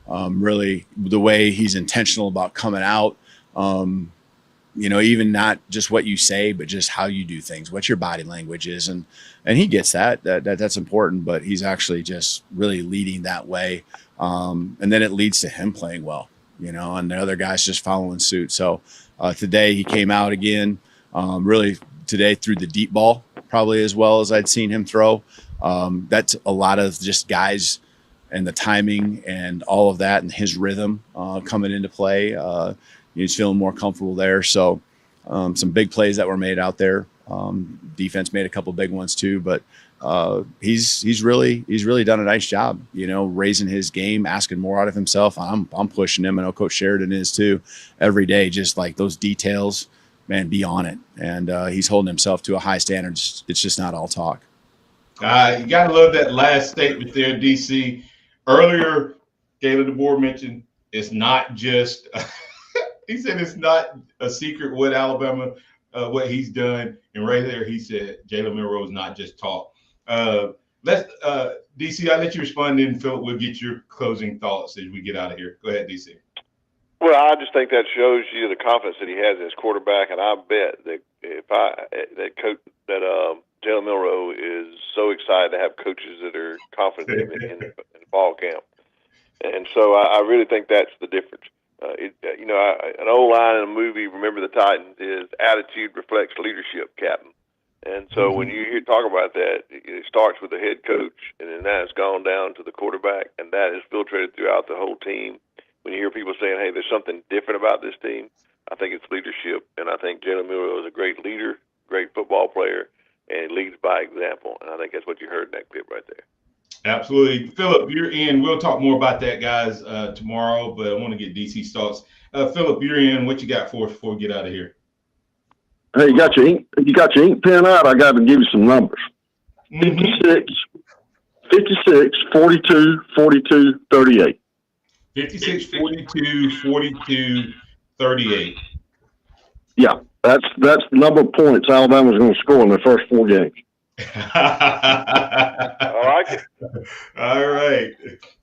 Really, the way he's intentional about coming out. Even not just what you say, but just how you do things, what your body language is, and he gets that's important. But he's actually just really leading that way, and then it leads to him playing well, and the other guys just following suit. So today he came out again, really today threw the deep ball probably as well as I'd seen him throw. That's a lot of just guys and the timing and all of that and his rhythm coming into play. He's feeling more comfortable there. So some big plays that were made out there. Defense made a couple big ones too, but he's really done a nice job, raising his game, asking more out of himself. I'm pushing him. I know Coach Sheridan is too, every day, just like those details, man, be on it. And he's holding himself to a high standard. It's just not all talk. You got to love that last statement there, DC. Earlier, Kalen DeBoer mentioned it's not just he said it's not a secret what Alabama, what he's done. And right there, he said Jalen Milroe is not just talk. DC, I'll let you respond, and Philip, we'll get your closing thoughts as we get out of here. Go ahead, DC. Well, I just think that shows you the confidence that he has in his quarterback, and I bet that Jalen Milroe is so excited to have coaches that are confident in fall camp. And so I really think that's the difference. an old line in a movie, Remember the Titans, is attitude reflects leadership, Captain. And so when you talk about that, it starts with the head coach, and then now it's gone down to the quarterback, and that is filtrated throughout the whole team. When you hear people saying, hey, there's something different about this team, I think it's leadership, and I think Jalen Milroe is a great leader, great football player, and leads by example. And I think that's what you heard in that clip right there. Absolutely. Philip, you're in. We'll talk more about that, guys, tomorrow, but I want to get DC's thoughts. Philip, you're in. What you got for us before we get out of here? Hey, you got your ink pen out? I got to give you some numbers. 56, 42, 42, 38. 56, 42, 42, 38. Yeah, that's the number of points Alabama's going to score in their first 4 games. I like it. All right.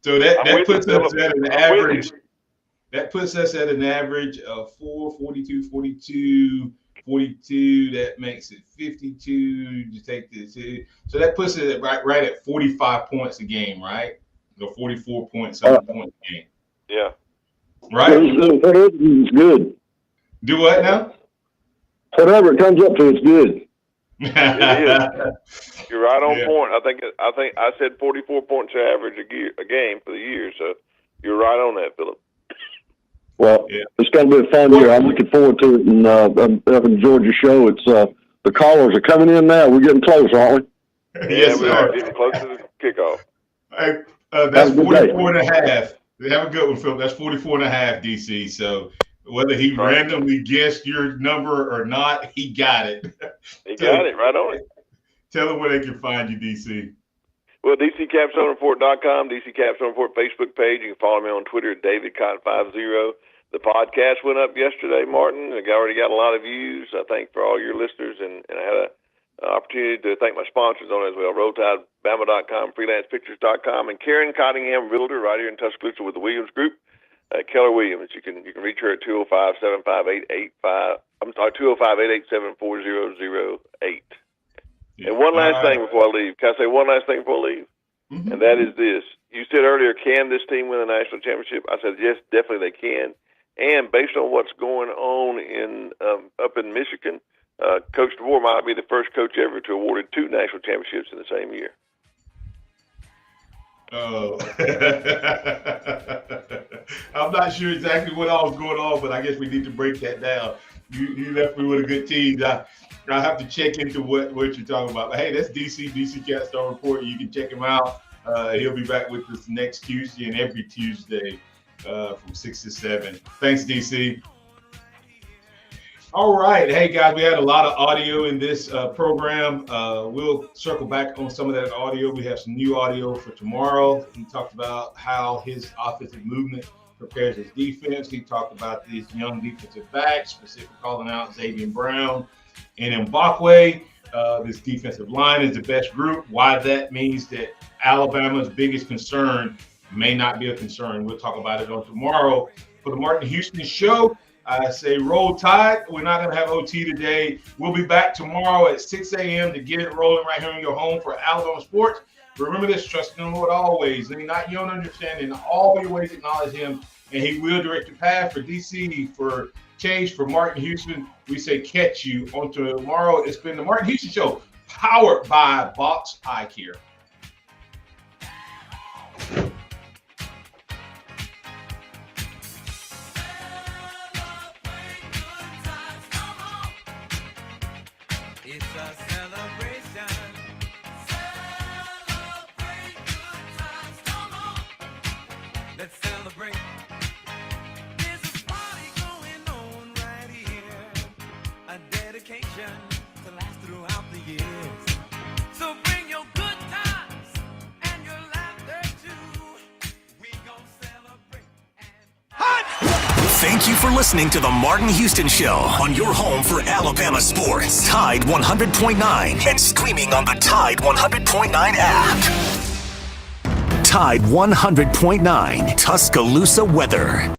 So that puts us at an average. That puts us at an average of 4, 42, 42, 42. That makes it 52. You take this. So that puts it right at 45 points a game, right? Or 44 points a game. Yeah. Right? Whatever is good. Do what now? Whatever it comes up to, it's good. It is. You're right on point. I think I said 44 points average a game for the year, so you're right on that, Philip. Well, it's going to be a fun year. I'm looking forward to it, and I've enjoyed your show. It's the callers are coming in now. We're getting close, aren't we? Yes, we are getting close to the kickoff. Hey, that's 44 and a half. Have a good one, Philip. That's 44 and a half, DC. So whether he randomly guessed your number or not, he got it. He got it right on it. Tell them where they can find you, DC. Well, DCCapstoneReport.com, DC Capstone Report Facebook page. You can follow me on Twitter at DavidCotton50. The podcast went up yesterday, Martin. It already got a lot of views. I thank for all your listeners, and I had an opportunity to thank my sponsors on it as well. RollTide, Bama.com, FreelancePictures.com, and Karen Cottingham, realtor right here in Tuscaloosa with the Williams Group. Keller Williams. You can reach her at 205-758-85. I'm sorry, 205-887-4008. And one last thing before I leave. Can I say one last thing before I leave? Mm-hmm. And that is this. You said earlier, can this team win a national championship? I said, yes, definitely they can. And based on what's going on in up in Michigan, Coach DeVore might be the first coach ever to award 2 national championships in the same year. Oh, I'm not sure exactly what all is going on, but I guess we need to break that down. You left me with a good team. I have to check into what you're talking about. But hey, that's DC Capstone Report. You can check him out. He'll be back with us next Tuesday and every Tuesday from 6 to 7. Thanks, DC. All right. Hey, guys, we had a lot of audio in this program. We'll circle back on some of that audio. We have some new audio for tomorrow. He talked about how his offensive movement prepares his defense. He talked about these young defensive backs, specifically calling out Xavier Brown and Mbakwe. This defensive line is the best group. Why that means that Alabama's biggest concern may not be a concern. We'll talk about it on tomorrow. For the Martin Houston Show, I say roll tide. We're not going to have OT today. We'll be back tomorrow at 6 a.m. to get it rolling right here in your home for Alabama Sports. Remember this, trust in the Lord always. Lean not your own understanding. In all your ways acknowledge him, and he will direct your path. For DC, for Change, for Martin Houston, we say catch you on tomorrow. It's been the Martin Houston Show, powered by Box Eye Care. It's a celebration. Celebrate good times. Come on. Let's celebrate. There's a party going on right here. A dedication to last throughout the years. So bring your good times and your laughter too. We gon' celebrate. Thank you for listening to the Martin Houston Show on your home for Alabama sports. Tide 100.9 and streaming on the Tide 100.9 app. Tide 100.9 Tuscaloosa weather.